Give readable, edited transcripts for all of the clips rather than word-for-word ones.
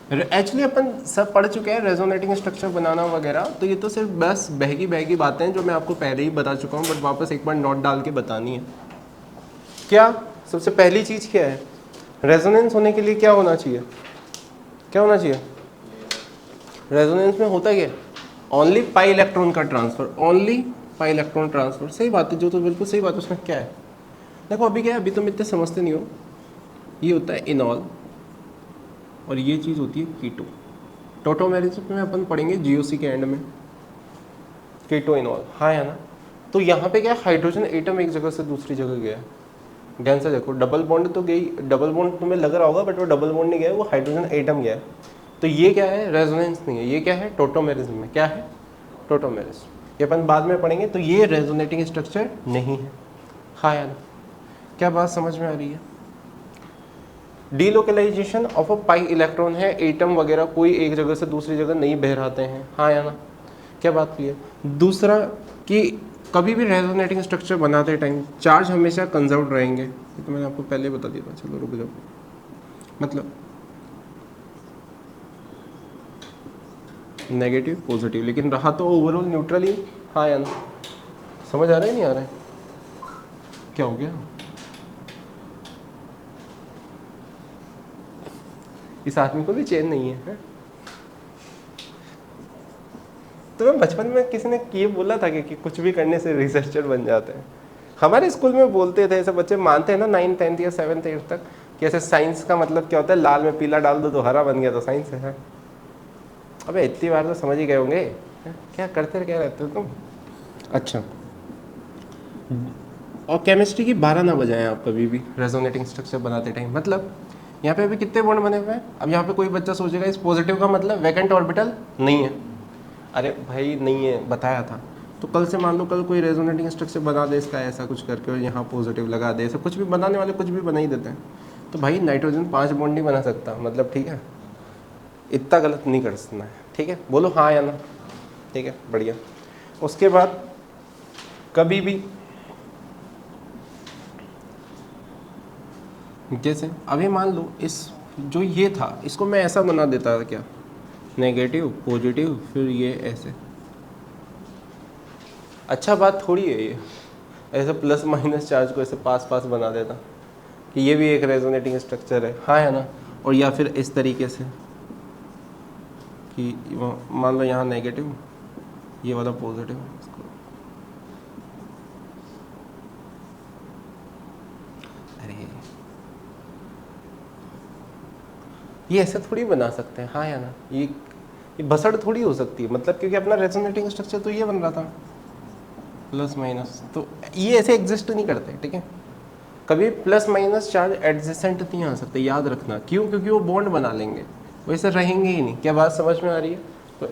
Actually अपन सब पढ़ चुके हैं रेजोनेटिंग स्ट्रक्चर बनाना वगैरह, तो ये तो सिर्फ बस बहकी बातें हैं जो मैं आपको पहले ही बता चुका हूँ, बट वापस एक बार नोट डाल के बतानी है। क्या सबसे पहली चीज़ क्या है, रेजोनेंस होने के लिए क्या होना चाहिए, क्या होना चाहिए? रेजोनेंस में होता क्या है? ओनली पाई इलेक्ट्रॉन का transfer, only pi electron transfer. सही बात है, जो तो बिल्कुल सही बात है। उसमें क्या है, देखो अभी क्या है, अभी तुम इतने समझते नहीं हो। ये होता है इनॉल और ये चीज़ होती है कीटो। टोटोमेरिज्म में अपन पढ़ेंगे जीओसी के एंड में, कीटो इनॉल, हाँ है ना। तो यहाँ पे क्या है, हाइड्रोजन एटम एक जगह से दूसरी जगह गया। ध्यान से देखो, डबल बॉन्ड तो गई, डबल बॉन्ड तुम्हें लग रहा होगा, बट वो डबल बॉन्ड नहीं गया, वो हाइड्रोजन एटम गया। तो ये क्या है, रेजोनेंस नहीं है, ये क्या है, टोटोमेरिज्म में। क्या है, टोटोमेरिज्म, ये अपन बाद में पढ़ेंगे। तो ये रेजोनेटिंग स्ट्रक्चर नहीं है, हाँ या ना। क्या बात समझ में आ रही है? Delocalization of a pi electron है, एटम वगैरह कोई एक जगह से दूसरी जगह नहीं बहराते हैं, हाँ या ना। क्या बात क्लियर? दूसरा कि कभी भी रेजोनेटिंग स्ट्रक्चर बनाते टाइम चार्ज हमेशा कंजर्व्ड रहेंगे, ये तो मैंने आपको पहले बता दिया था। चलो रुक जाओ, मतलब नेगेटिव पॉजिटिव, लेकिन रहा तो ओवरऑल न्यूट्रल ही, हाँ या ना। समझ आ रहा है नहीं आ रहा है? क्या हो गया? इस आदमी को भी चैन नहीं है? तो मैं बचपन में किसी ने ये बोला था कि कुछ भी करने से रिसर्चर बन जाते हैं। हमारे स्कूल में बोलते थे, ऐसे बच्चे मानते हैं ना 9th 10th या 7th 8th तक, कि ऐसे साइंस का मतलब क्या होता है, लाल में पीला डाल दो तो हरा बन गया तो साइंस है। अबे इतनी बार तो समझ ही गए होंगे, क्या करते क्या रहते हो तुम। अच्छा, और केमिस्ट्री की 12 ना बजाएं आप कभी भी रेजोनेटिंग स्ट्रक्चर बनाते टाइम। मतलब यहाँ पे अभी कितने बॉन्ड बने हुए हैं? अब यहाँ पे कोई बच्चा सोचेगा इस पॉजिटिव का मतलब वैकेंट ऑर्बिटल नहीं है। अरे भाई नहीं है, बताया था। तो कल से मान लो कल कोई रेजोनेटिंग स्ट्रक्चर बना दे इसका ऐसा कुछ करके और यहाँ पॉजिटिव लगा दे, ऐसा कुछ भी बनाने वाले कुछ भी बना ही देते हैं। तो भाई नाइट्रोजन 5 बॉन्ड नहीं बना सकता, मतलब ठीक है, इतना गलत नहीं कर सकना है, ठीक है। बोलो हाँ या ना, ठीक है, बढ़िया। उसके बाद कभी भी जैसे अभी मान लो इस जो ये था इसको मैं ऐसा बना देता था, क्या नेगेटिव पॉजिटिव फिर ये ऐसे, अच्छा बात थोड़ी है ये, ऐसे प्लस माइनस चार्ज को ऐसे पास पास बना देता कि ये भी एक रेजोनेटिंग स्ट्रक्चर है, हाँ है ना। और या फिर इस तरीके से कि मान लो यहाँ नेगेटिव, ये वाला पॉजिटिव, अरे ये ऐसे थोड़ी बना सकते हैं, हाँ या ना। ये भसड़ थोड़ी हो सकती है, मतलब क्योंकि अपना रेजोनेटिंग स्ट्रक्चर तो ये बन रहा था प्लस माइनस, तो ये ऐसे एग्जिस्ट नहीं करते, ठीक है। कभी प्लस माइनस चार्ज एडजेसेंट नहीं आ सकते, याद रखना। क्यों? क्योंकि वो बॉन्ड बना लेंगे, वैसे रहेंगे ही नहीं। क्या बात समझ में आ रही है? तो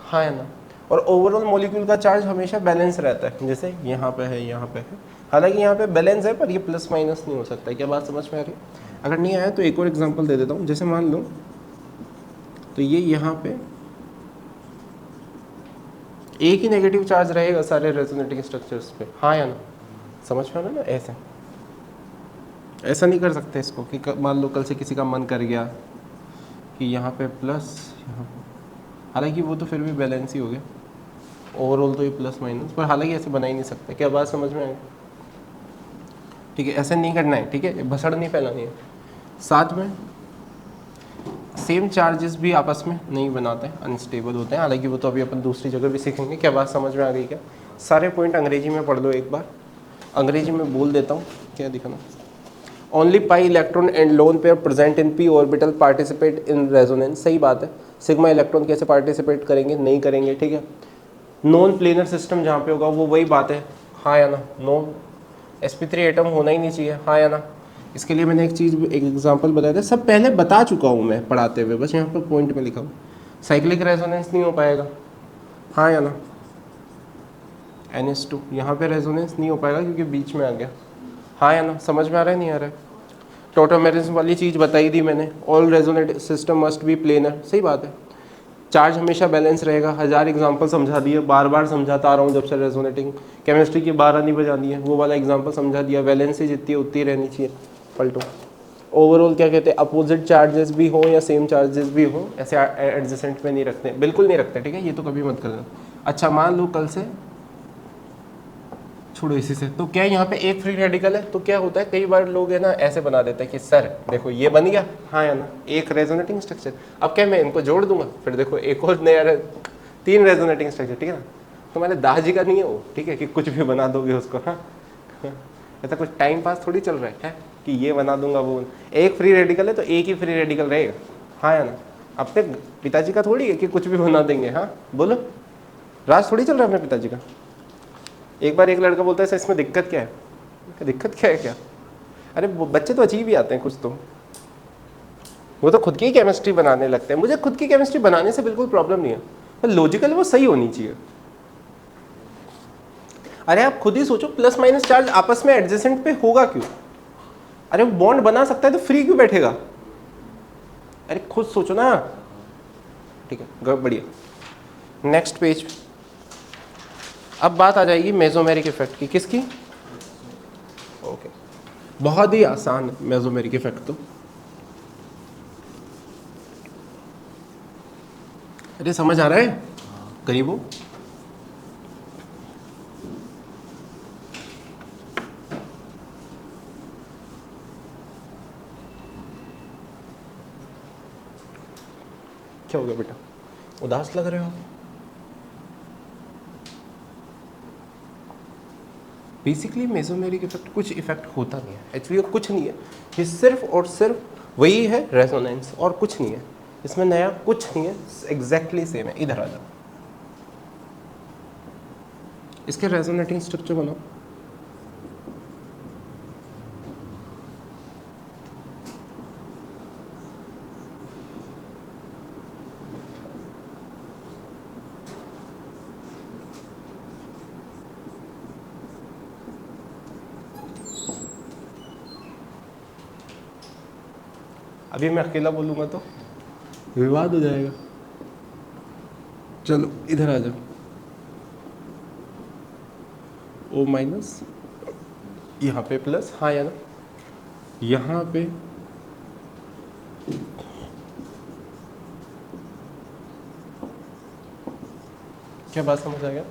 हाँ है ना। और ओवरऑल मॉलिक्यूल का चार्ज हमेशा बैलेंस रहता है, जैसे यहाँ पे है यहाँ पे है, हालांकि यहाँ पे बैलेंस है पर ये प्लस माइनस नहीं हो सकता। क्या बात समझ में आ रही है? अगर नहीं आया तो एक और एग्जांपल दे देता हूँ। जैसे मान लो तो ये यहाँ पे एक ही नेगेटिव चार्ज रहेगा सारे रेजोनेटिंग स्ट्रक्चर्स पे, हाँ या ना। समझ में आ रहा है ना? ऐसे ऐसा नहीं कर सकते इसको कि मान लो कल से किसी का मन कर गया कि यहाँ पे प्लस यहाँ पे, हालांकि वो तो फिर भी बैलेंस ही हो गया ओवरऑल, तो ये प्लस माइनस, पर हालांकि ऐसे बना ही नहीं सकते। क्या बात समझ में आएगी? ठीक है, ऐसे नहीं करना है, ठीक है, भसड़ नहीं फैलानी है। साथ में सेम चार्जेस भी आपस में नहीं बनाते, अनस्टेबल होते हैं, हालांकि वो तो अभी अपन दूसरी जगह भी सीखेंगे। क्या बात समझ में आ गई? क्या सारे पॉइंट अंग्रेजी में पढ़ लो एक बार, अंग्रेजी में बोल देता हूँ, क्या दिखाना। Only pi electron and lone pair present in P orbital participate in resonance, सही बात है। सिग्मा इलेक्ट्रॉन कैसे पार्टिसिपेट करेंगे? नहीं करेंगे, ठीक है। नॉन प्लेनर सिस्टम जहाँ पे होगा वो वही बात है, हाँ या ना। नॉन sp3 एटम होना ही नहीं चाहिए, हाँ या ना। इसके लिए मैंने एक चीज़ एक एग्जांपल बताया था, सब पहले बता चुका हूँ मैं पढ़ाते हुए, बस यहाँ पर पॉइंट में लिखा हूँ। साइक्लिक रेजोनेंस नहीं हो पाएगा, हाँ या ना। NH2 यहाँ पे रेजोनेंस नहीं हो पाएगा क्योंकि बीच में आ गया, हाँ या ना। समझ में आ रहा है नहीं आ रहा है? टोटोमेरिज्म वाली चीज़ बताई दी मैंने, all resonate system must be planar, सही बात है। चार्ज हमेशा बैलेंस रहेगा, 1000 एग्जांपल समझा दिए, बार बार समझाता आ रहा हूँ जब से रेजोनेटिंग। केमिस्ट्री की 12 नहीं बजानी है, वो वाला एग्जांपल समझा दिया। वैलेंसी जितनी है उतनी रहनी चाहिए, पलटो। ओवरऑल क्या कहते हैं, अपोजिट चार्जेस भी हो या सेम चार्जेस भी हो, ऐसे एडजेसेंट में नहीं रखते, बिल्कुल नहीं रखते, ठीक है, ये तो कभी मत करना। अच्छा मान लो कल से छोड़ो इसी से, तो क्या यहाँ पे एक फ्री रेडिकल है, तो क्या होता है कई बार लोग है ना ऐसे बना देते हैं कि सर देखो ये बन गया, हाँ या ना, एक रेजोनेटिंग स्ट्रक्चर, अब क्या मैं इनको जोड़ दूंगा, फिर देखो एक और नया 3 रेजोनेटिंग स्ट्रक्चर, ठीक है ना। तो मैंने दाजी का नहीं है वो, ठीक है, कि कुछ भी बना दोगे उसको, हाँ ऐसा कुछ टाइम पास थोड़ी चल रहा है कि ये बना दूंगा वो, एक फ्री रेडिकल है तो एक ही फ्री रेडिकल रहेगा, हाँ या ना। अपने पिताजी का थोड़ी है कि कुछ भी बना देंगे, हाँ बोलो, राज थोड़ी चल रहा है अपने पिताजी का। एक बार एक लड़का बोलता है सर इसमें दिक्कत क्या है, दिक्कत क्या है क्या, अरे वो बच्चे तो अजीब ही आते हैं कुछ, तो वो तो खुद की केमिस्ट्री बनाने लगते हैं। मुझे खुद की केमिस्ट्री बनाने से बिल्कुल प्रॉब्लम नहीं है, पर लॉजिकल वो सही होनी चाहिए। अरे आप खुद ही सोचो, प्लस माइनस चार्ज आपस में एडजेसेंट पे होगा क्यों, अरे वो बॉन्ड बना सकता है तो फ्री क्यों बैठेगा, अरे खुद सोचो ना, ठीक है बढ़िया। नेक्स्ट पेज, अब बात आ जाएगी मेसोमेरिक इफेक्ट की, किसकी, ओके बहुत ही आसान है मेसोमेरिक इफेक्ट तो। अरे समझ आ रहा है करीब हो, क्या हो गया बेटा, उदास लग रहे हो। बेसिकली मेसोमेरिक इफेक्ट कुछ इफेक्ट होता नहीं है, एक्चुअली कुछ नहीं है, ये सिर्फ और सिर्फ वही है रेजोनेंस और कुछ नहीं है, इसमें नया कुछ नहीं है, एग्जैक्टली सेम है। इधर आ जाओ, इसके रेजोनेटिंग स्ट्रक्चर बनाओ। अभी मैं अकेला बोलूंगा तो विवाद हो जाएगा, चलो इधर आ जाओ। ओ माइनस, यहाँ पे प्लस, हाँ या ना, यहाँ पे क्या बात समझ आ गया।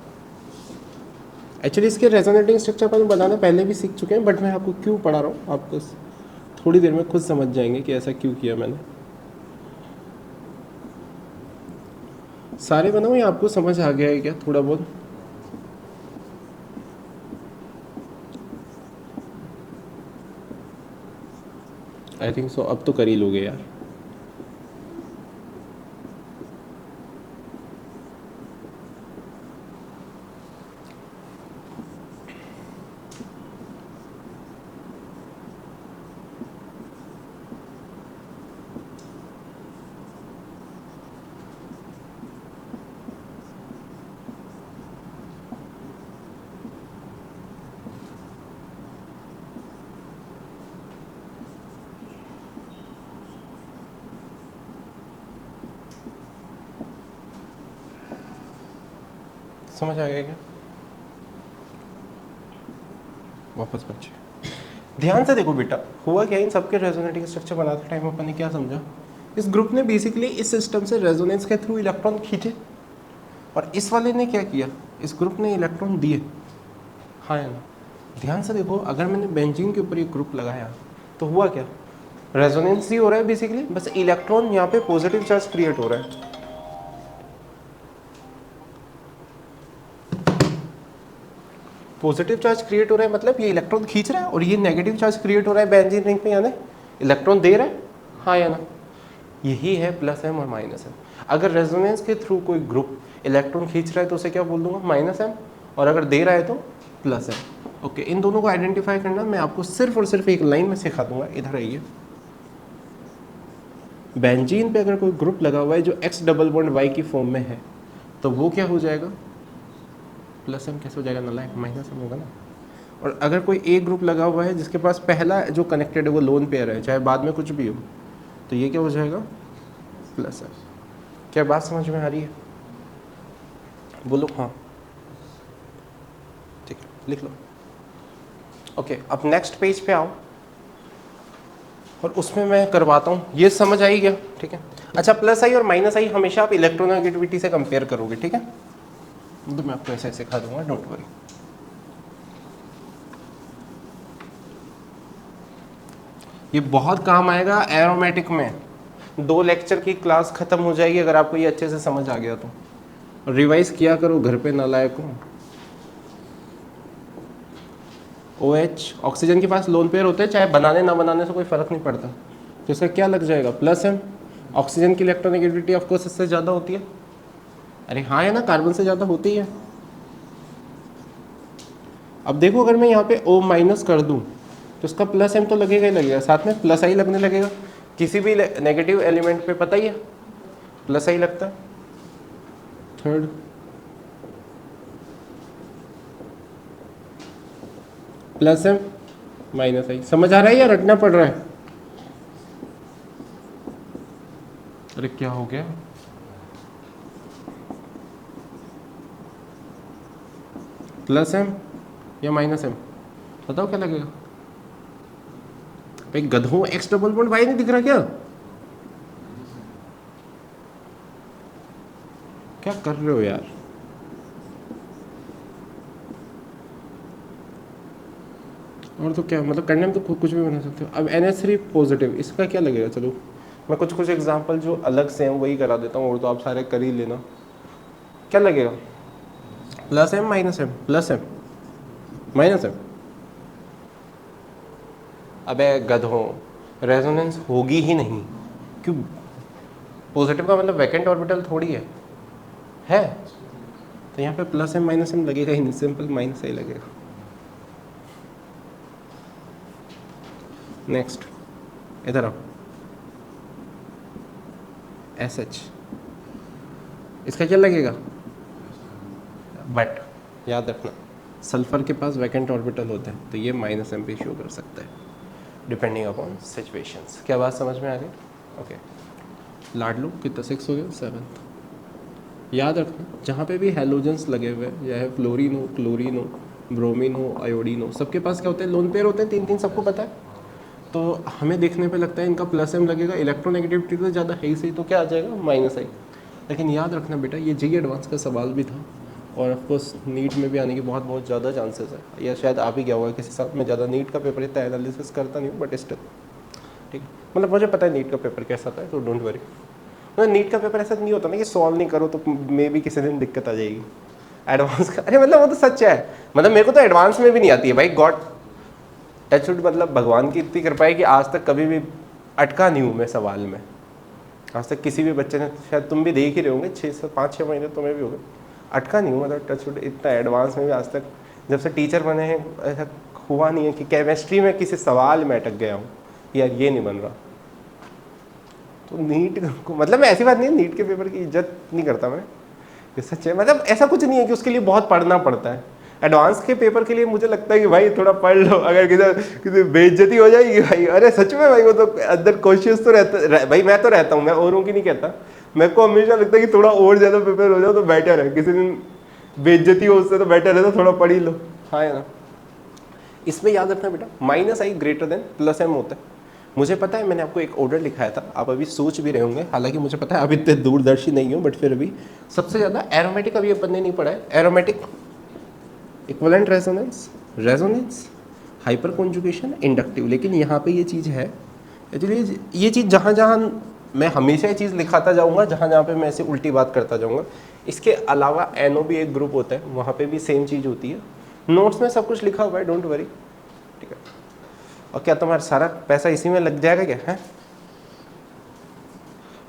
एक्चुअली इसके रेजोनेटिंग स्ट्रक्चर अपन बनाना पहले भी सीख चुके हैं, बट मैं आपको क्यों पढ़ा रहा हूँ, आपको थोड़ी देर में खुद समझ जाएंगे कि ऐसा क्यों किया मैंने। सारे बनाओ या आपको समझ आ गया है क्या थोड़ा बहुत, आई थिंक सो, अब तो कर ही लोगे यार। समझ आ गया क्या, वापस बच्चे ध्यान से देखो बेटा, हुआ क्या इन सबके रेजोनेटिंग स्ट्रक्चर बनाते टाइम अपन ने क्या समझा, इस ग्रुप ने बेसिकली इस सिस्टम से रेजोनेंस के थ्रू इलेक्ट्रॉन खींचे, और इस वाले ने क्या किया, इस ग्रुप ने इलेक्ट्रॉन दिए, हाँ या ना। ध्यान से देखो, अगर मैंने बेंजीन के ऊपर एक ग्रुप लगाया तो हुआ क्या, रेजोनेंस ही हो रहा है बेसिकली, बस इलेक्ट्रॉन यहाँ पे पॉजिटिव चार्ज क्रिएट हो रहा है। पॉजिटिव चार्ज क्रिएट हो रहा है मतलब ये इलेक्ट्रॉन खींच रहा है, और ये नेगेटिव चार्ज क्रिएट हो रहा है बेंजीन रिंग पे, यानी इलेक्ट्रॉन दे रहा है, हाँ या ना। यही है प्लस एम और माइनस एम। अगर रेजोनेंस के थ्रू कोई ग्रुप इलेक्ट्रॉन खींच रहा है तो उसे क्या बोल दूंगा, माइनस एम, और अगर दे रहा है तो प्लस एम। ओके, इन दोनों को आइडेंटिफाई करना मैं आपको सिर्फ और सिर्फ एक लाइन में सिखा दूंगा। इधर आइए, बेंजीन पे अगर कोई ग्रुप लगा हुआ है जो एक्स डबल बॉन्ड वाई की फॉर्म में है, तो वो क्या हो जाएगा, प्लस एम कैसे हो जाएगा, ना माइनस एम होगा ना। और अगर कोई एक ग्रुप लगा हुआ है जिसके पास पहला जो कनेक्टेड है वो लोन पेयर है, चाहे बाद में कुछ भी हो, तो ये क्या हो जाएगा, प्लस एम। क्या बात समझ में आ रही है, बोलो हाँ, ठीक है लिख लो। ओके, अब नेक्स्ट पेज पे आओ। और उसमें मैं करवाता हूँ, ये समझ आई गया, ठीक है। अच्छा, प्लस आई और माइनस आई हमेशा आप इलेक्ट्रोनेगेटिविटी से कंपेयर करोगे, ठीक है। तो मैं आपको ऐसे सिखा दूंगा, डोंट वरी। ये बहुत काम आएगा एरोमेटिक में। 2 लेक्चर की क्लास खत्म हो जाएगी अगर आपको ये अच्छे से समझ आ गया तो। रिवाइज किया करो घर पे, नालायक हो। OH ऑक्सीजन के पास लोन पेयर होते हैं, चाहे बनाने ना बनाने से कोई फर्क नहीं पड़ता। तो इसका क्या लग जाएगा, प्लस M। ऑक्सीजन की इलेक्ट्रोनेगेटिविटी ऑफ कोर्स इससे ज़्यादा होती है। अरे हाँ है ना, कार्बन से ज़्यादा होती है। अब देखो अगर मैं यहाँ पे O माइनस कर दूँ तो इसका प्लस M तो लगेगा ही लगेगा, साथ में प्लस I लगने लगेगा। किसी भी नेगेटिव एलिमेंट पे पता ही है प्लस I लगता है। Third plus M minus I, समझ आ रहा है या रटना पड़ रहा है? अरे क्या हो गया? प्लस M या माइनस M, बताओ क्या लगेगा? भाई गधों, X डबल बॉन्ड Y नहीं दिख रहा क्या? क्या कर रहे हो यार? और तो क्या मतलब, करने में तो कुछ भी बना सकते हो। अब NH3 पॉजिटिव, इसका क्या लगेगा? चलो मैं कुछ एग्जांपल जो अलग से हैं वही करा देता हूँ, और तो आप सारे कर ही लेना। क्या लगेगा? Plus M minus M, plus M minus M। अबे गधों, रेजोनेंस होगी ही नहीं। क्यों? पॉजिटिव का मतलब वैकेंट ऑर्बिटल थोड़ी है। तो यहाँ पे प्लस M माइनस M लगेगा ही नहीं, सिंपल माइनस ही लगेगा। नेक्स्ट इधर आओ, SH, इसका क्या लगेगा? बट याद रखना सल्फर के पास वैकेंट ऑर्बिटल होते हैं, तो ये माइनस M पे शो कर सकता है डिपेंडिंग अपॉन सिचुएशंस। क्या बात समझ में आ गई? ओके, लाड लो, कितना 6 हो गया, 7। याद रखना जहाँ पे भी हैलोजेंस लगे हुए हैं, चाहे फ्लोरीन हो, क्लोरीन हो, ब्रोमीन हो, आयोडीन हो, सबके पास क्या होते हैं? लोन पेयर होते हैं, 3-3 सबको पता है। तो हमें देखने पे लगता है इनका प्लस M लगेगा, इलेक्ट्रोनेगेटिविटी तो ज़्यादा है ही सही, तो क्या आ जाएगा? Minus I। लेकिन याद रखना बेटा, ये JEE एडवांस का सवाल भी था, और ऑफकोर्स नीट में भी आने के बहुत ज़्यादा चांसेस है। या शायद आप ही गया होगा किसी साथ में, ज़्यादा नीट का पेपर इतना एनालिसिस करता नहीं हूँ, बट स्टिल ठीक है। मतलब मुझे पता है नीट का पेपर कैसा था, तो डोंट वरी। मतलब नीट का पेपर ऐसा नहीं होता ना कि सॉल्व नहीं करो तो मे भी किसी दिन दिक्कत आ जाएगी। एडवांस का, अरे मतलब वो तो सच है। मतलब मेरे को तो एडवांस में भी नहीं आती है भाई, गॉड टचवुड, मतलब भगवान की इतनी कृपा है कि आज तक कभी भी अटका नहीं हूँ मैं सवाल में। आज तक किसी भी बच्चे ने, शायद तुम भी देख ही रहे होंगे, 5-6 महीने तुम्हें भी हो गए, अटका नहीं हूँ। मतलब टचवुड इतना एडवांस में भी आज तक, जब से टीचर बने हैं, ऐसा हुआ नहीं है कि केमिस्ट्री में किसी सवाल में अटक गया हूँ यार ये नहीं बन रहा। तो नीट को, मतलब मैं ऐसी बात नहीं है, नीट के पेपर की इज्जत नहीं करता मैं, ये सच है। मतलब ऐसा कुछ नहीं है कि उसके लिए बहुत पढ़ना पड़ता है। एडवांस के पेपर के लिए मुझे लगता है कि भाई थोड़ा पढ़ लो, अगर किसी बेइज्जती हो जाएगी भाई, अरे सच में भाई, वो तो अंदर कॉन्शियस तो रहता भाई, मैं तो रहता हूँ, मैं औरों की नहीं कहता। मेरे को हमेशा लगता है कि थोड़ा और ज़्यादा प्रिपेयर हो जाओ तो बेटर है, किसी दिन बेइज्जती हो उससे तो बेटर है तो थोड़ा पढ़ ही लो। हाँ है ना। इसमें याद रखना बेटा, minus I greater than plus M होता है। मुझे पता है, मैंने आपको एक ऑर्डर लिखाया था, आप अभी सोच भी रहे होंगे, हालांकि मुझे पता है आप इतने दूरदर्शी नहीं हो, बट फिर भी सबसे ज़्यादा एरोमेटिक अभी अपन ने नहीं पढ़ा है। Aromatic, equivalent resonance, resonance, hyper conjugation, inductive. लेकिन यहाँ पे ये चीज़ है एक्चुअली, ये चीज़ जहाँ जहाँ मैं हमेशा ये चीज़ लिखाता जाऊँगा, जहाँ जहाँ पे मैं ऐसे उल्टी बात करता जाऊँगा। इसके अलावा NO भी एक ग्रुप होता है, वहाँ पे भी सेम चीज़ होती है। नोट्स में सब कुछ लिखा हुआ है, डोंट वरी, ठीक है। और क्या तुम्हारा सारा पैसा इसी में लग जाएगा क्या? है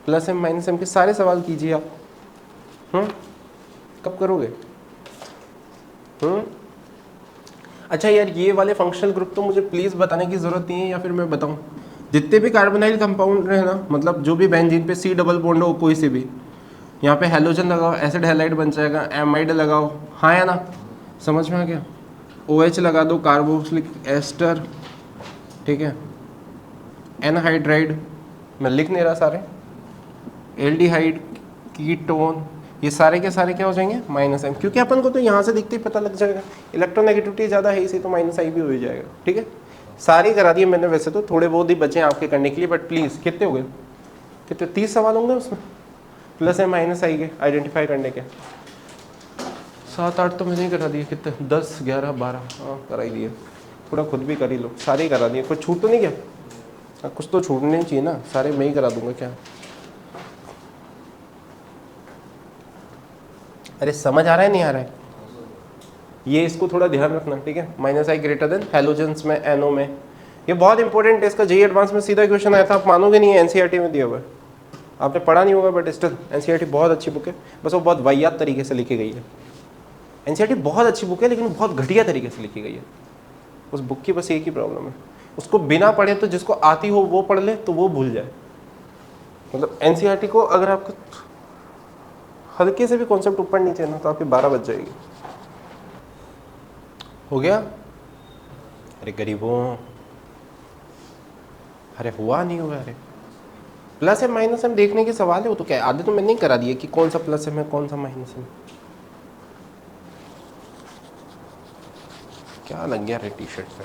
प्लस M माइनस M के सारे सवाल कीजिए आप। कब करोगे? अच्छा यार, ये वाले फंक्शनल ग्रुप तो मुझे प्लीज़ बताने की ज़रूरत नहीं है, या फिर मैं बताऊं? जितने भी कार्बोनाइल कंपाउंड है ना, मतलब जो भी बेंजीन पे C डबल बॉन्ड हो कोई से भी, यहाँ पे हेलोजन लगाओ, एसिड हैलाइड बन जाएगा, एमाइड लगाओ, हाँ या ना, समझ में आ गया? OH लगा दो, कार्बोक्सिलिक एस्टर, ठीक है, एनहाइड्राइड, मैं लिख नहीं रहा सारे, एल्डिहाइड, कीटोन, ये सारे के सारे क्या हो जाएंगे? माइनस M, क्योंकि अपन को तो यहाँ से दिखते ही पता लग जाएगा इलेक्ट्रोनेगेटिविटी ज़्यादा है, इसी तो माइनस I भी हो ही जाएगा, ठीक है। सारी करा दिए मैंने, वैसे तो थोड़े बहुत ही बचे हैं आपके करने के लिए, बट प्लीज़ कितने हो गए, कितने 30 सवाल होंगे उसमें, प्लस या माइनस आएंगे आइडेंटिफाई करने के। 7-8 तो मैंने ही करा दिए, कितने 10 11 12 हाँ करा ही दिए, थोड़ा खुद भी कर ही लो, सारे ही करा दिए, कुछ छूट तो नहीं क्या? हाँ, कुछ तो छूटने चाहिए ना, सारे मैं ही करा दूंगा क्या? अरे समझ आ रहा है नहीं आ रहा है? ये इसको थोड़ा ध्यान रखना, ठीक है। माइनस आई ग्रेटर देन हेलोजेंस में, एनओ में, ये बहुत इंपॉर्टेंट है। इसका जेईई एडवांस में सीधा क्वेश्चन आया था, आप मानोगे नहीं है, एनसीईआरटी में दिया हुआ है, आपने पढ़ा नहीं होगा बट स्टिल एनसीईआरटी बहुत अच्छी बुक है, बस वो बहुत वाहियात तरीके से लिखी गई है। एनसीईआरटी बहुत अच्छी बुक है लेकिन बहुत घटिया तरीके से लिखी गई है। उस बुक की बस एक ही प्रॉब्लम है, उसको बिना पढ़े तो जिसको आती हो वो पढ़ ले तो वो भूल जाए। मतलब एनसीईआरटी को अगर आपको हल्के से भी कॉन्सेप्ट ऊपर नीचे ना तो आपकी 12 बज जाएगी। हो गया? अरे गरीबों, अरे हुआ नहीं हुआ? अरे प्लस है माइनस हम देखने के सवाल है, वो तो क्या है, आधे तो मैंने नहीं करा दिए कि कौन सा प्लस है कौन सा माइनस है। क्या लग गया रे टी शर्ट पे?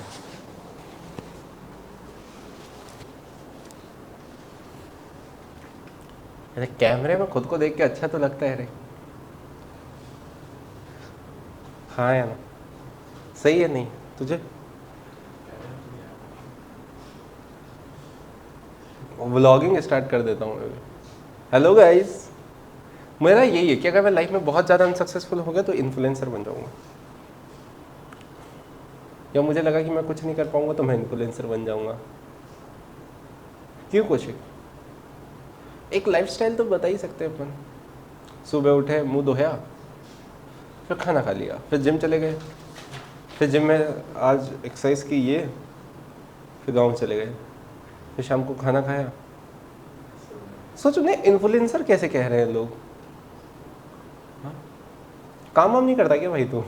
अरे कैमरे में खुद को देख के अच्छा तो लगता है रे। हाँ या ना? सही है नहीं तुझे? व्लॉगिंग स्टार्ट कर देता हूँ। हेलो गाइस, मेरा यही है कि अगर मैं लाइफ में बहुत ज़्यादा अनसक्सेसफुल हो गया तो इन्फ्लुएंसर बन जाऊँगा, या मुझे लगा कि मैं कुछ नहीं कर पाऊंगा तो मैं इन्फ्लुएंसर बन जाऊँगा। क्यों? कुछ एक लाइफस्टाइल तो बता ही सकते हैं अपन। सुबह उठे, मुंह धोया, फिर खाना खा लिया, फिर जिम चले गए, फिर जिम में आज एक्सरसाइज की, ये फिर गाँव चले गए, फिर शाम को खाना खाया। सोचो नहीं, इन्फ्लुएंसर कैसे कह रहे हैं लोग? हाँ? काम वाम नहीं करता क्या भाई तू?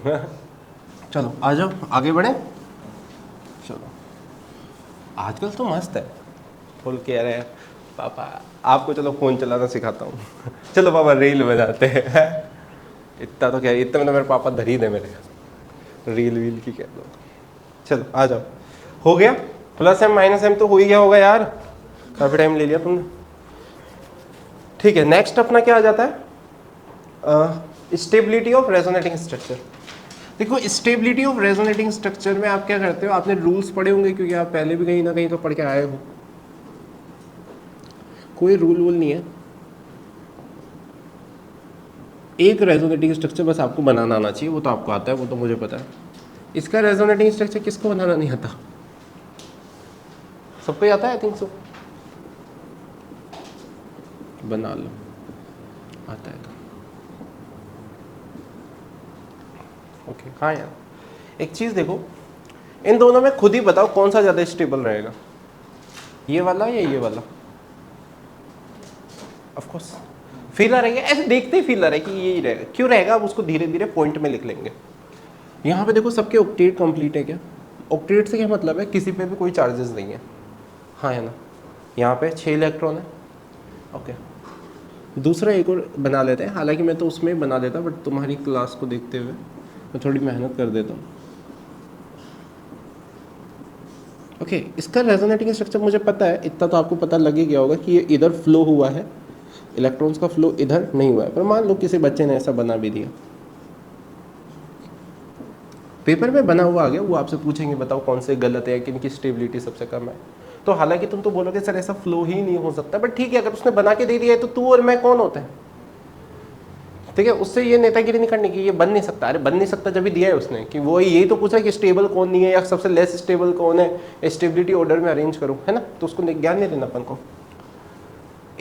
चलो आ जाओ आगे बढ़े। चलो आजकल तो मस्त है, फुल कह रहे हैं पापा आपको चलो फ़ोन चलाना सिखाता हूँ। चलो पापा रील बनाते हैं। इतना तो क्या, इतना में तो मेरे पापा धरी दे मेरे, रील वील की कह लो। चलो आ जाओ, हो गया। प्लस एम माइनस एम तो हो ही गया होगा यार, काफ़ी टाइम ले लिया तुमने। ठीक है, नेक्स्ट अपना क्या आ जाता है? Stability of resonating structure. देखो स्टेबिलिटी ऑफ रेजोनेटिंग स्ट्रक्चर में आप क्या करते हो, आपने रूल्स पढ़े होंगे क्योंकि आप पहले भी कहीं ना कहीं तो पढ़ के आए हो। कोई रूल वूल नहीं है, एक रेजोनेटिंग स्ट्रक्चर बस आपको बनाना आना चाहिए, वो तो आपको आता है, वो तो मुझे पता है। इसका रेजोनेटिंग स्ट्रक्चर किसको बनाना नहीं आता? सबको ही आता है आई थिंक सो, बना लो, आता है तो ओके। हाँ यार, एक चीज़ देखो, इन दोनों में खुद ही बताओ कौन सा ज़्यादा स्टेबल रहेगा, ये वाला या ये वाला? ऑफ कोर्स फील आ रहेगा, ऐसे देखते ही फील आ रहा है कि यही रहेगा। क्यों रहेगा? अब उसको धीरे धीरे पॉइंट में लिख लेंगे। यहाँ पे देखो सबके ऑक्टेट कंप्लीट है क्या? ऑक्टेट से क्या मतलब है? किसी पे भी कोई चार्जेस नहीं है, हाँ है ना? यहाँ पे 6 इलेक्ट्रॉन है, ओके। दूसरा एक और बना लेते हैं, हालांकि मैं तो उसमें बना देता बट तुम्हारी क्लास को देखते हुए मैं थोड़ी मेहनत कर देता हूँ। ओके, इसका रेजोनेटिंग स्ट्रक्चर मुझे पता है, इतना तो आपको पता लग ही गया होगा कि ये इधर फ्लो हुआ है, इलेक्ट्रॉन्स का फ्लो इधर नहीं हुआ है। पर मान लो किसी बच्चे ने ऐसा बना भी दिया, पेपर में बना हुआ आ गया, वो आपसे पूछेंगे बताओ कौन से गलत है, किन की स्टेबिलिटी सबसे कम है। तो हालांकि तुम तो बोलोगे सर ऐसा फ्लो ही नहीं हो सकता, बट ठीक है, अगर उसने बना के दे दिया है तो तू और मैं कौन होते हैं? ठीक है, उससे ये नेतागिरी नहीं करनी कि ये बन नहीं सकता। अरे बन नहीं सकता जब भी दिया है उसने, कि वो यही तो पूछा कि स्टेबल कौन नहीं है या सबसे लेस स्टेबल कौन है, स्टेबिलिटी ऑर्डर में अरेंज करो, है ना? तो उसको ज्ञान नहीं देना अपन को।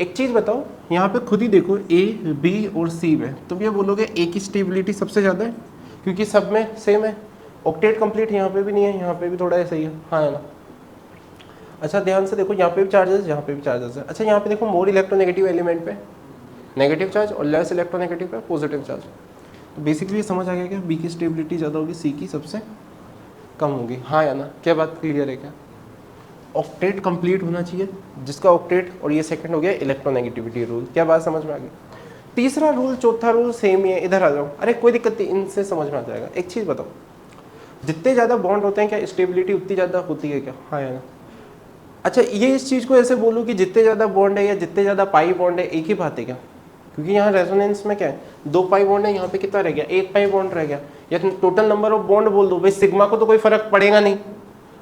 एक चीज़ बताओ, यहाँ पे खुद ही देखो ए बी और सी में तुम ये बोलोगे ए की स्टेबिलिटी सबसे ज़्यादा है क्योंकि सब में सेम है, ऑक्टेट कंप्लीट यहाँ पे भी नहीं है, यहाँ पे भी थोड़ा ऐसा ही है, हाँ है ना? अच्छा ध्यान से देखो, यहाँ पे भी चार्जेस, यहाँ पे भी चार्जेस है। अच्छा यहाँ पे देखो मोर इलेक्ट्रोनेगेटिव एलिमेंट पे नेगेटिव चार्ज और लेस इलेक्ट्रोनेगेटिव पे पॉजिटिव चार्ज। तो बेसिकली ये समझ आ गया क्या? बी की स्टेबिलिटी ज़्यादा होगी, सी की सबसे कम होगी, हाँ या ना? क्या बात क्लियर है क्या? ऑक्टेट कंप्लीट होना चाहिए, जिसका ऑक्टेट, और ये सेकंड हो गया इलेक्ट्रोनेगेटिविटी रूल। क्या बात समझ में आ गई? तीसरा रूल चौथा रूल सेम ही है, इधर आ जाओ। अरे कोई दिक्कत नहीं, इनसे समझ में आ जाएगा। एक चीज़ बताओ, जितने ज़्यादा बॉन्ड होते हैं क्या स्टेबिलिटी उतनी ज़्यादा होती है क्या? हाँ या ना? अच्छा, ये इस चीज़ को ऐसे बोलूँ कि जितने ज़्यादा बॉन्ड है या जितने ज़्यादा पाई बॉन्ड है एक ही बात है क्या? क्योंकि यहाँ रेजोनेंस में क्या है, 2 पाई बॉन्ड है, यहाँ पे कितना रह गया, 1 पाई बॉन्ड रह गया। या टोटल नंबर ऑफ बॉन्ड बोल दो भाई, सिग्मा को तो कोई फर्क पड़ेगा नहीं।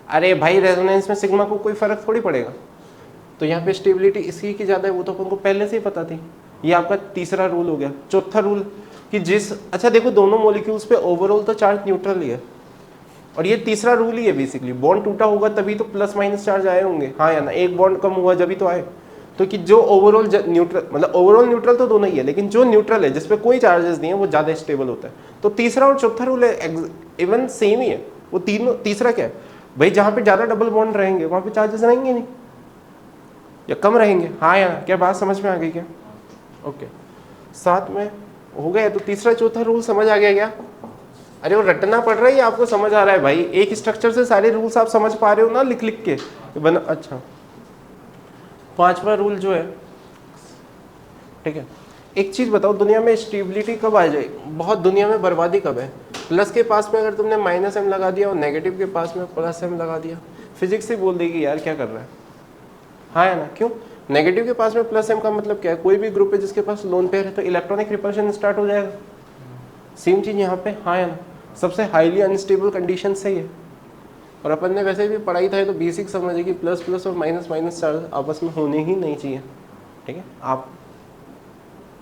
अरे भाई रेजोनेंस में सिग्मा को कोई फर्क थोड़ी पड़ेगा। तो यहाँ पे स्टेबिलिटी इसकी की ज़्यादा है, वो तो अपन को पहले से ही पता थी। ये आपका तीसरा रूल हो गया। चौथा रूल कि अच्छा देखो दोनों मॉलिक्यूल्स पे ओवरऑल तो चार्ज न्यूट्रल ही है, और ये तीसरा रूल ही है बेसिकली। बॉन्ड टूटा होगा तभी तो प्लस माइनस चार्ज आए होंगे, हाँ या ना? एक बॉन्ड कम हुआ जब ही तो आए। तो कि जो ओवरऑल न्यूट्रल, मतलब ओवरऑल न्यूट्रल तो दोनों ही है, लेकिन जो न्यूट्रल है जिसपे कोई चार्जेस नहीं है वो ज़्यादा स्टेबल होता है। तो तीसरा और चौथा रूल इवन सेम ही है। वो तीनों, तीसरा क्या है भाई, जहाँ पे ज़्यादा डबल बॉन्ड रहेंगे वहाँ पे चार्जेस रहेंगे नहीं या कम रहेंगे, हाँ या ना? क्या बात समझ में आ गई क्या? ओके, साथ में हो गया। तो तीसरा चौथा रूल समझ आ गया क्या? अरे वो रटना पड़ रहा है या आपको समझ आ रहा है भाई? एक स्ट्रक्चर से सारे रूल्स आप समझ पा रहे हो ना लिख लिख के बना। अच्छा, पांचवा रूल जो है, ठीक है, एक चीज बताओ, दुनिया में स्टेबिलिटी कब आ जाएगी? बहुत दुनिया में बर्बादी कब है? प्लस के पास में अगर तुमने माइनस एम लगा दिया और नेगेटिव के पास में प्लस एम लगा दिया, फिजिक्स ही बोल देगी यार क्या कर रहा है, हाँ या ना? क्यों? नेगेटिव के पास में प्लस एम का मतलब क्या है? कोई भी ग्रुप है जिसके पास लोन पेयर है तो इलेक्ट्रॉनिक रिपल्शन स्टार्ट हो जाएगा। सेम चीज यहाँ पे, हाँ या ना? सबसे हाईली अनस्टेबल कंडीशन से ही है। और अपन ने वैसे भी पढ़ाई था तो बेसिक समझे कि प्लस प्लस और माइनस माइनस चार्ज आपस में होने ही नहीं चाहिए, ठीक है? आप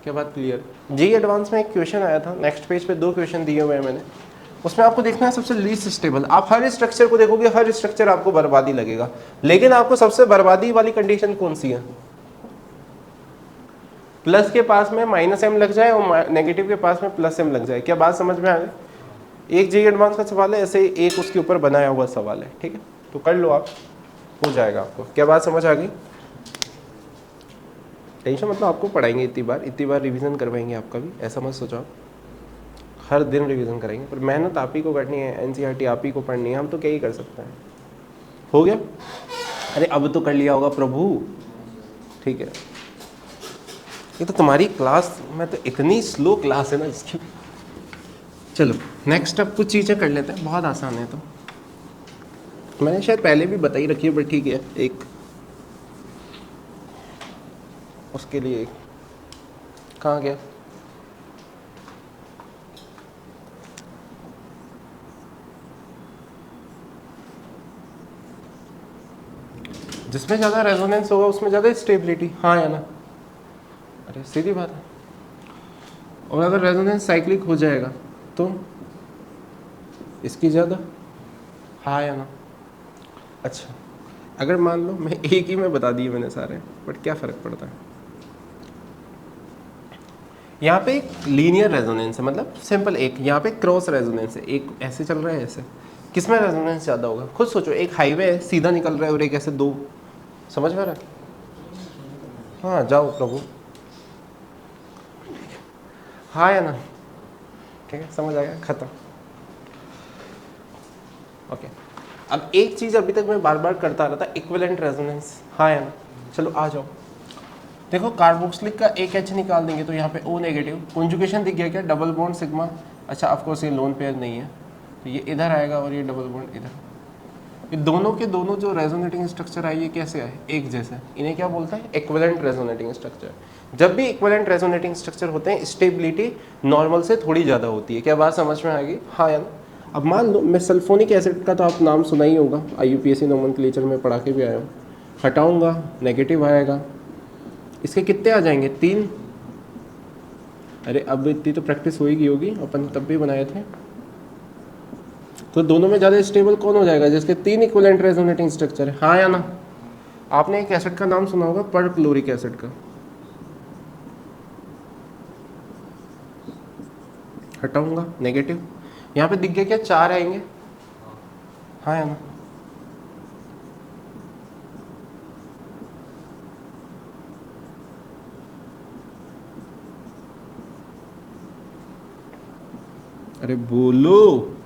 क्या बात क्लियर? जी एडवांस में एक क्वेश्चन आया था, नेक्स्ट पेज पे 2 क्वेश्चन दिए हुए हैं मैंने, उसमें आपको देखना है सबसे लीस्ट स्टेबल। आप हर स्ट्रक्चर को देखोगे, हर स्ट्रक्चर आपको बर्बादी लगेगा, लेकिन आपको सबसे बर्बादी वाली कंडीशन कौन सी है? प्लस के पास में माइनस एम लग जाए और नेगेटिव के पास में प्लस एम लग जाए। क्या बात समझ में आ गई? एक जी एडवांस का सवाल है, ऐसे एक उसके ऊपर बनाया हुआ सवाल है, ठीक है? तो कर लो आप, हो जाएगा आपको। क्या बात समझ आ गई? टेंशन मतलब आपको पढ़ाएंगे इतनी बार रिवीजन करवाएंगे आपका भी, ऐसा मत सोचो आप हर दिन रिवीजन करेंगे, पर मेहनत आप ही को करनी है, एनसीईआरटी आप ही को पढ़नी है, हम तो क्या ही कर सकते हैं। हो गया? अरे अब तो कर लिया होगा प्रभु, ठीक है? ये तो तुम्हारी क्लास में तो इतनी स्लो क्लास है ना इसकी। चलो नेक्स्ट अब कुछ चीज़ें कर लेते हैं, बहुत आसान है। तो मैंने शायद पहले भी बताई रखी है, बट ठीक है, एक उसके लिए कहाँ गया? जिसमें ज़्यादा रेजोनेंस होगा उसमें ज़्यादा स्टेबिलिटी, हाँ या ना? अरे सीधी बात है। और अगर रेजोनेंस साइक्लिक हो जाएगा तो इसकी ज़्यादा, हाँ या ना? अच्छा, अगर मान लो मैं एक ही में बता दिए मैंने सारे, बट क्या फ़र्क पड़ता है? यहाँ पे एक लीनियर रेजोनेंस है, मतलब सिंपल एक, यहाँ पे क्रॉस रेजोनेंस है, एक ऐसे चल रहा है ऐसे, किसमें रेजोनेंस ज़्यादा होगा? खुद सोचो, एक हाईवे है सीधा निकल रहा है और एक ऐसे दो, समझ में आ रहा है? हाँ जाओ प्रभु, हाँ या ना? ठीक है, समझ आ गया, खत्म। ओके, अब एक चीज़ अभी तक मैं बार बार करता रहा था, इक्विवेलेंट रेजोनेंस, हाँ या ना? चलो आ जाओ, देखो कार्बोक्सिलिक का एक एच निकाल देंगे तो यहाँ पे O नेगेटिव, कॉन्जुगेशन दिख गया क्या? डबल बॉन्ड सिग्मा, अच्छा ऑफकोर्स ये लोन पेयर नहीं है तो ये इधर आएगा और ये डबल बॉन्ड इधर। ये दोनों के दोनों जो रेजोनेटिंग स्ट्रक्चर आए ये कैसे आए? एक जैसे, इन्हें क्या बोलते हैं? Equivalent resonating structure. जब भी इक्विवेलेंट रेजोनेटिंग स्ट्रक्चर होते हैं स्टेबिलिटी नॉर्मल से थोड़ी ज़्यादा होती है। क्या बात समझ में आ गई? हाँ या ना? अब मान लो मैं सल्फोनिक एसिड का तो आप नाम सुना ही होगा, IUPAC नोमेनक्लेचर में पढ़ा के भी आया हूँ। हटाऊंगा नेगेटिव आएगा, इसके कितने आ जाएंगे? 3। अरे अब इतनी तो प्रैक्टिस होगी अपन तब भी बनाए थे। तो दोनों में ज़्यादा स्टेबल कौन हो जाएगा? जिसके 3 इक्विवेलेंट रेजोनेटिंग स्ट्रक्चर है, हाँ या ना? आपने एक एसिड का नाम सुना होगा, परक्लोरिक एसिड का। हटाऊंगा नेगेटिव, यहाँ पे दिख गया क्या? 4 आएंगे, हाँ या ना? अरे बोलो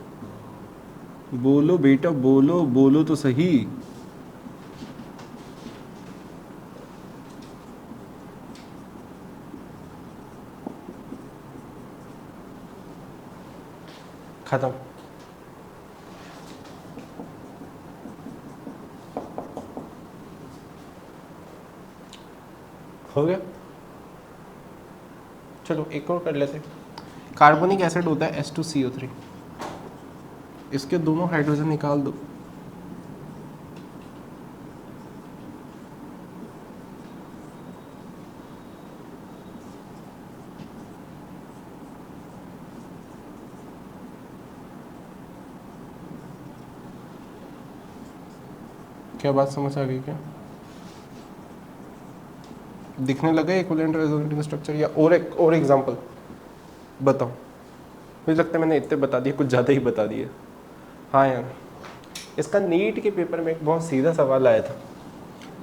बोलो बेटा, बोलो बोलो तो सही। खत्म। हो गया। चलो एक और कर लेते। कार्बोनिक एसिड होता है H2CO3, इसके दोनों हाइड्रोजन निकाल दो। क्या बात समझ आ गई क्या? दिखने लगा इक्विवेलेंट रेजोनेटिंग स्ट्रक्चर? या और एग्जांपल बताओ। मुझे लगता है मैंने इतने बता दिए, कुछ ज़्यादा ही बता दिए। हाँ यार, इसका नीट के पेपर में एक बहुत सीधा सवाल आया था,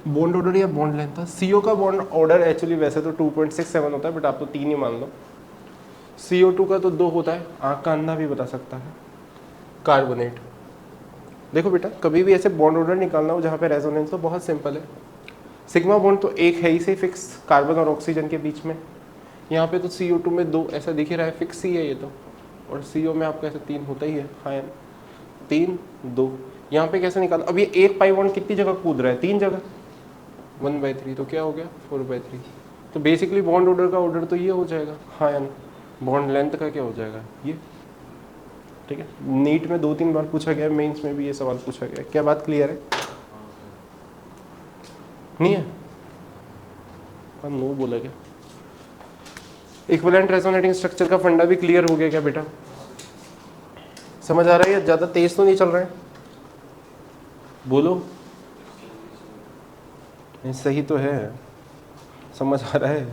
बॉन्ड ऑर्डर या बॉन्ड लेंथ था। CO का बॉन्ड ऑर्डर एक्चुअली वैसे तो 2.67 होता है, बट आप तो 3 ही मान लो। CO2 का तो 2 होता है, आँख का अंधा भी बता सकता है। कार्बोनेट, देखो बेटा, कभी भी ऐसे बॉन्ड ऑर्डर निकालना हो जहाँ पे रेजोनेंस, तो बहुत सिंपल है। सिग्मा बॉन्ड तो एक है ही से फिक्स कार्बन और ऑक्सीजन के बीच में। यहाँ पे तो CO2 में 2 ऐसा दिख ही रहा है, फिक्स ही है ये तो। और CO में आपका ऐसे 3 होता ही है। हाँ यार, 3 2। यहाँ पे कैसे निकालना? अब ये एक पाई बॉन्ड कितनी जगह कूद रहा है? 3 जगह, 1/3, तो क्या हो गया 4/3। तो बेसिकली बॉन्ड ऑर्डर का ऑर्डर तो ये हो जाएगा। हाँ यार, बॉन्ड लेंथ का क्या हो जाएगा ये। ठीक है, नीट में 2-3 बार पूछा गया, मेंस में भी ये सवाल पूछा गया। क्या बात क्लियर है? नहीं है? हम नो बोला क्या? इक्विवेलेंट रेजोनेटिंग स्ट्रक्चर का फंडा भी क्लियर हो गया क्या बेटा? समझ आ रहा है? ज़्यादा तेज तो नहीं चल रहा है? बोलो। नहीं, सही तो है, समझ आ रहा है।